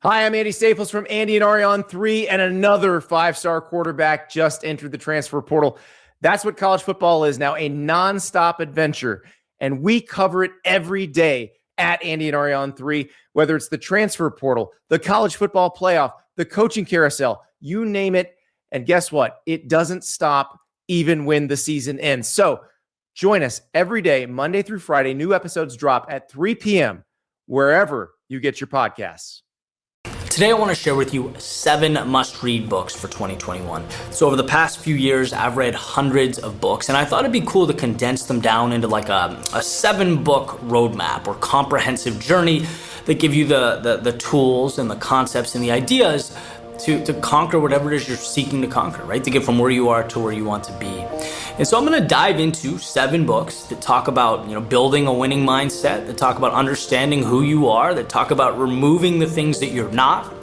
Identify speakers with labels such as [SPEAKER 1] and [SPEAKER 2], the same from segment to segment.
[SPEAKER 1] Hi, I'm Andy Staples from Andy and Ari on 3, and another five-star quarterback just entered the transfer portal. That's what college football is now, a nonstop adventure, and we cover it every day at Andy and Ari on 3, whether it's the transfer portal, the college football playoff, the coaching carousel, you name it, and guess what? It doesn't stop even when the season ends. So join us every day, Monday through Friday. New episodes drop at 3 p.m. wherever you get your podcasts.
[SPEAKER 2] Today I want to share with you 7 must-read books for 2021. So over the past few years, I've read hundreds of books, and I thought it'd be cool to condense them down into like a 7-book roadmap or comprehensive journey that give you the tools and the concepts and the ideas to conquer whatever it is you're seeking to conquer, right? To get from where you are to where you want to be. And so I'm going to dive into 7 books that talk about, building a winning mindset, that talk about understanding who you are, that talk about removing the things that you're not,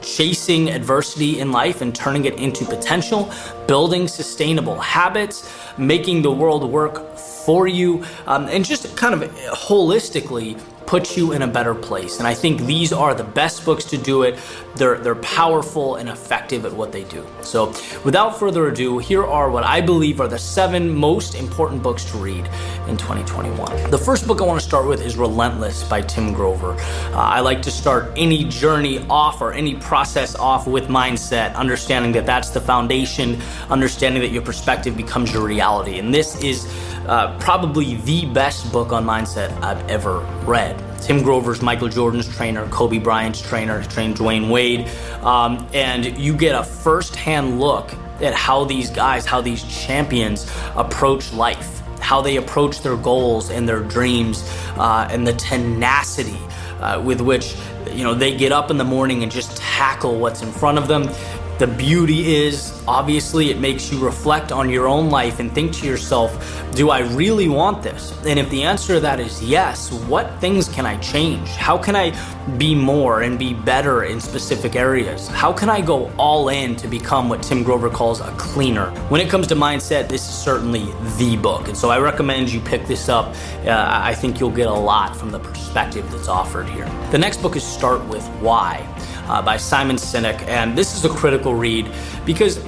[SPEAKER 2] chasing adversity in life and turning it into potential, building sustainable habits, making the world work for you, and just kind of holistically put you in a better place. And I think these are the best books to do it. They're powerful and effective at what they do. So without further ado, here are what I believe are the 7 most important books to read in 2021. The first book I want to start with is Relentless by Tim Grover. I like to start any journey off or any process off with mindset, understanding that that's the foundation, understanding that your perspective becomes your reality. And this is probably the best book on mindset I've ever read. Tim Grover's Michael Jordan's trainer, Kobe Bryant's trainer, he trained Dwayne Wade, and you get a first-hand look at how these guys, how these champions approach life, how they approach their goals and their dreams, and the tenacity with which they get up in the morning and just tackle what's in front of them. The beauty is, obviously, it makes you reflect on your own life and think to yourself, do I really want this? And if the answer to that is yes, what things can I change? How can I be more and be better in specific areas? How can I go all in to become what Tim Grover calls a cleaner? When it comes to mindset, this is certainly the book. And so I recommend you pick this up. I think you'll get a lot from the perspective that's offered here. The next book is Start With Why by Simon Sinek. And this is a critical read because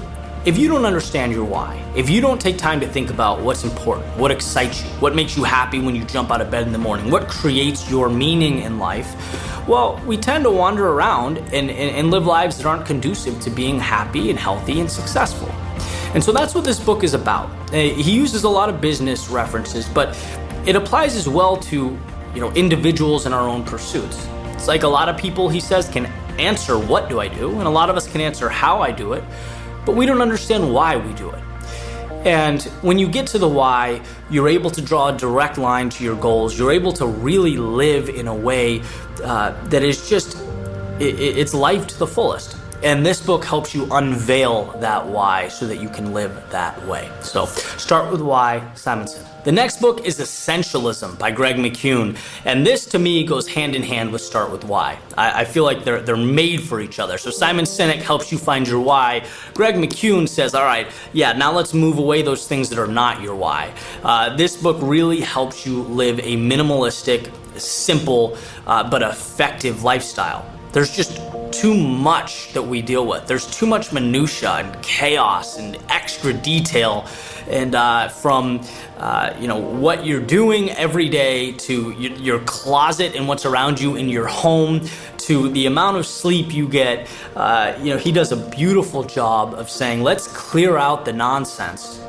[SPEAKER 2] if you don't understand your why, if you don't take time to think about what's important, what excites you, what makes you happy when you jump out of bed in the morning, what creates your meaning in life, well, we tend to wander around and live lives that aren't conducive to being happy and healthy and successful. And so that's what this book is about. He uses a lot of business references, but it applies as well to individuals in our own pursuits. It's like a lot of people, he says, can answer what do I do, and a lot of us can answer how I do it, but we don't understand why we do it. And when you get to the why, you're able to draw a direct line to your goals. You're able to really live in a way that is just, it's life to the fullest. And this book helps you unveil that why so that you can live that way. So Start With Why, Simon Sinek. The next book is Essentialism by Greg McKeown. And this, to me, goes hand in hand with Start With Why. I feel like they're made for each other. So Simon Sinek helps you find your why. Greg McKeown says, all right, now let's move away those things that are not your why. This book really helps you live a minimalistic, simple, but effective lifestyle. There's just too much that we deal with. There's too much minutia and chaos and extra detail, and from what you're doing every day to your closet and what's around you in your home to the amount of sleep you get. He does a beautiful job of saying, let's clear out the nonsense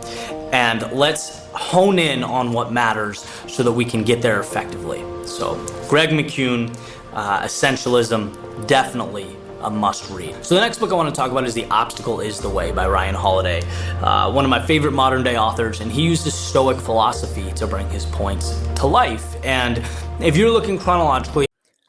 [SPEAKER 2] and let's hone in on what matters so that we can get there effectively. So Greg McKeown, Essentialism, definitely a must read. So the next book I want to talk about is The Obstacle Is the Way by Ryan Holiday, one of my favorite modern day authors, and he uses Stoic philosophy to bring his points to life. And if you're looking chronologically,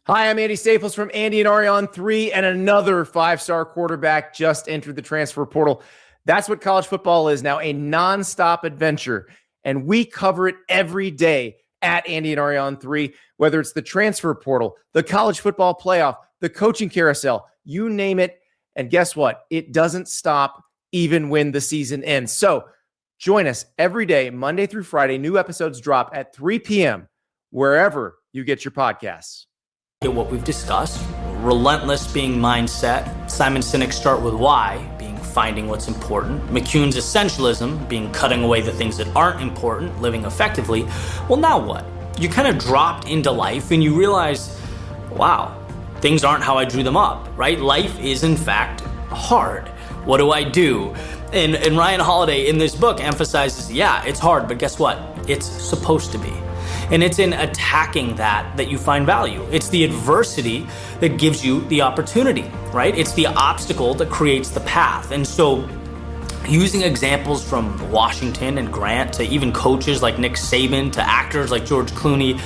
[SPEAKER 1] Hi, I'm Andy Staples from Andy and Ari on 3, and another five-star quarterback just entered the transfer portal. That's what college football is now, a nonstop adventure, and we cover it every day at Andy and Ari on 3, whether it's the transfer portal, the college football playoff, the coaching carousel, you name it. And guess what? It doesn't stop even when the season ends. So join us every day, Monday through Friday. New episodes drop at 3 p.m. wherever you get your podcasts.
[SPEAKER 2] What we've discussed, Relentless being mindset, Simon Sinek's Start With Why being finding what's important, McCune's Essentialism being cutting away the things that aren't important, living effectively. Well, now what? You kind of dropped into life and you realize, wow, things aren't how I drew them up, right? Life is in fact hard. What do I do? And Ryan Holiday in this book emphasizes, yeah, it's hard, but guess what? It's supposed to be. And it's in attacking that you find value. It's the adversity that gives you the opportunity, right? It's the obstacle that creates the path. And so using examples from Washington and Grant to even coaches like Nick Saban to actors like George Clooney,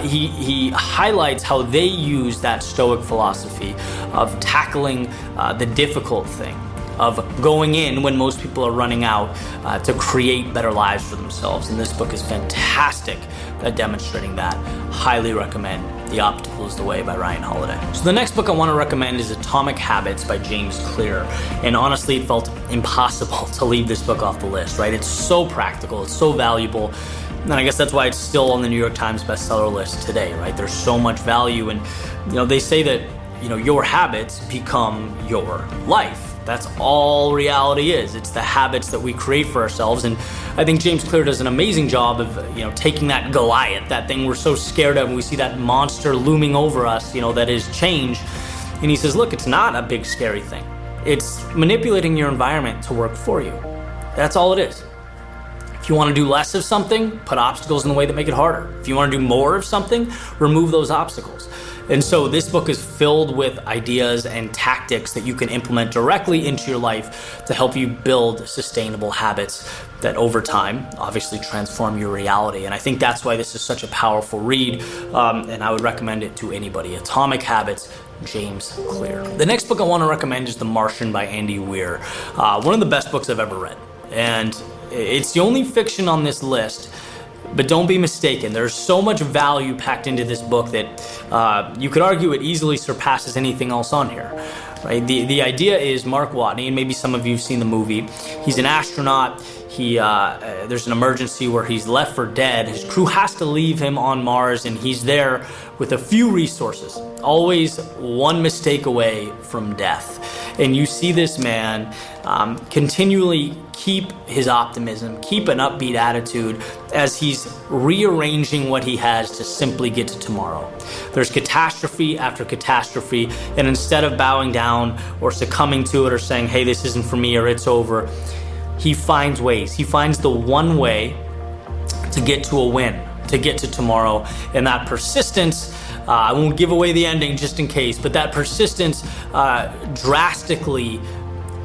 [SPEAKER 2] he highlights how they use that stoic philosophy of tackling the difficult thing, of going in when most people are running out to create better lives for themselves. And this book is fantastic at demonstrating that. Highly recommend The Obstacle is the Way by Ryan Holiday. So the next book I want to recommend is Atomic Habits by James Clear. And honestly, it felt impossible to leave this book off the list, right? It's so practical, it's so valuable. And I guess that's why it's still on the New York Times bestseller list today, right? There's so much value. And, they say that, your habits become your life. That's all reality is. It's the habits that we create for ourselves. And I think James Clear does an amazing job of, taking that Goliath, that thing we're so scared of, and we see that monster looming over us, that is change. And he says, look, it's not a big scary thing. It's manipulating your environment to work for you. That's all it is. If you want to do less of something, put obstacles in the way that make it harder. If you want to do more of something, remove those obstacles. And so this book is filled with ideas and tactics that you can implement directly into your life to help you build sustainable habits that over time obviously transform your reality. And I think that's why this is such a powerful read, and I would recommend it to anybody. Atomic Habits, James Clear. The next book I want to recommend is The Martian by Andy Weir. One of the best books I've ever read. And it's the only fiction on this list. But don't be mistaken, there's so much value packed into this book that you could argue it easily surpasses anything else on here. Right? The idea is Mark Watney, and maybe some of you have seen the movie. He's an astronaut. There's an emergency where he's left for dead. His crew has to leave him on Mars, and he's there with a few resources, always one mistake away from death. And you see this man continually keep his optimism, keep an upbeat attitude as he's rearranging what he has to simply get to tomorrow. There's catastrophe after catastrophe, and instead of bowing down or succumbing to it or saying, hey, this isn't for me or it's over, he finds ways. He finds the one way to get to a win, to get to tomorrow. And that persistence, I won't give away the ending just in case, but that persistence drastically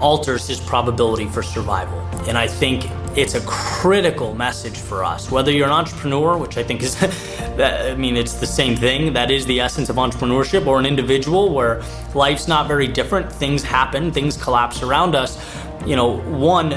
[SPEAKER 2] alters his probability for survival. And I think it's a critical message for us. Whether you're an entrepreneur, which I think is, it's the same thing. That is the essence of entrepreneurship, or an individual where life's not very different. Things happen, things collapse around us. One,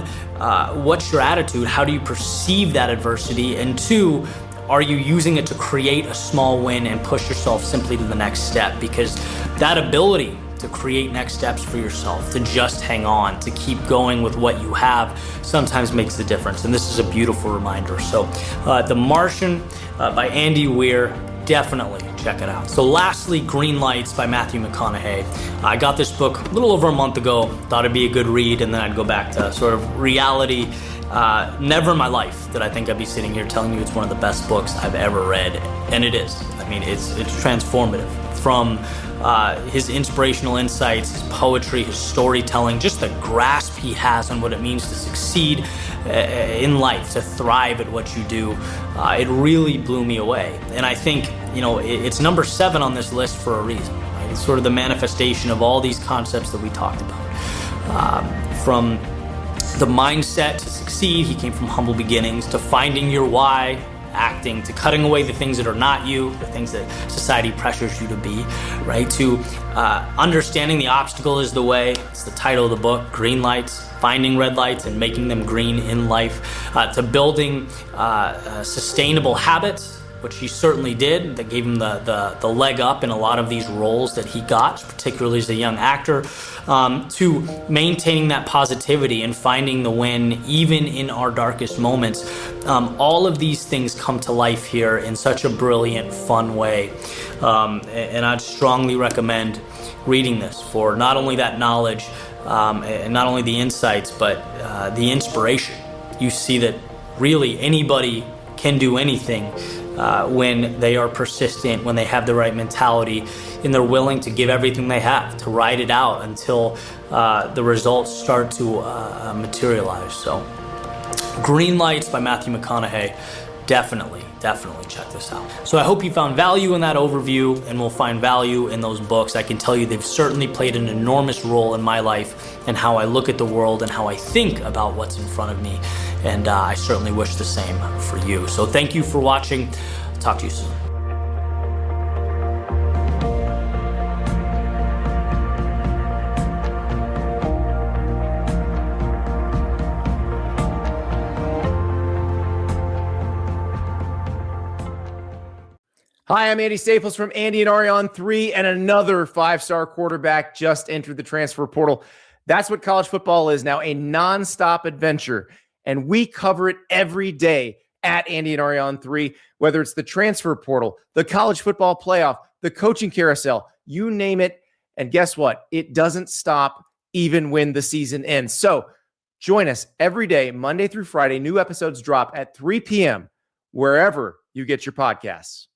[SPEAKER 2] what's your attitude? How do you perceive that adversity? And two, are you using it to create a small win and push yourself simply to the next step? Because that ability to create next steps for yourself, to just hang on, to keep going with what you have, sometimes makes the difference. And this is a beautiful reminder. So The Martian by Andy Weir, definitely check it out. So lastly, Green Lights by Matthew McConaughey. I got this book a little over a month ago, thought it'd be a good read, and then I'd go back to sort of reality. Never in my life did I think I'd be sitting here telling you it's one of the best books I've ever read, and it is. It's transformative. From his inspirational insights, his poetry, his storytelling, just the grasp he has on what it means to succeed in life, to thrive at what you do. It really blew me away. And I think, it's number 7 on this list for a reason. Right? It's sort of the manifestation of all these concepts that we talked about. From the mindset to succeed, he came from humble beginnings, to finding your why, acting, to cutting away the things that are not you, the things that society pressures you to be, right? To understanding the obstacle is the way. It's the title of the book, Green Lights, finding red lights and making them green in life, to building sustainable habits, which he certainly did, that gave him the leg up in a lot of these roles that he got, particularly as a young actor, to maintaining that positivity and finding the win even in our darkest moments. All of these things come to life here in such a brilliant, fun way. And I'd strongly recommend reading this for not only that knowledge and not only the insights, but the inspiration. You see that really anybody can do anything when they are persistent, when they have the right mentality, and they're willing to give everything they have, to ride it out until the results start to materialize. So, Green Lights by Matthew McConaughey. Definitely check this out. So I hope you found value in that overview and will find value in those books. I can tell you they've certainly played an enormous role in my life and how I look at the world and how I think about what's in front of me. And I certainly wish the same for you. So thank you for watching. Talk to you soon.
[SPEAKER 1] Hi, I'm Andy Staples from Andy and Ari on 3, and another 5-star quarterback just entered the transfer portal. That's what college football is now, a nonstop adventure, and we cover it every day at Andy and Ari on 3, whether it's the transfer portal, the college football playoff, the coaching carousel, you name it, and guess what? It doesn't stop even when the season ends. So join us every day, Monday through Friday. New episodes drop at 3 p.m. wherever you get your podcasts.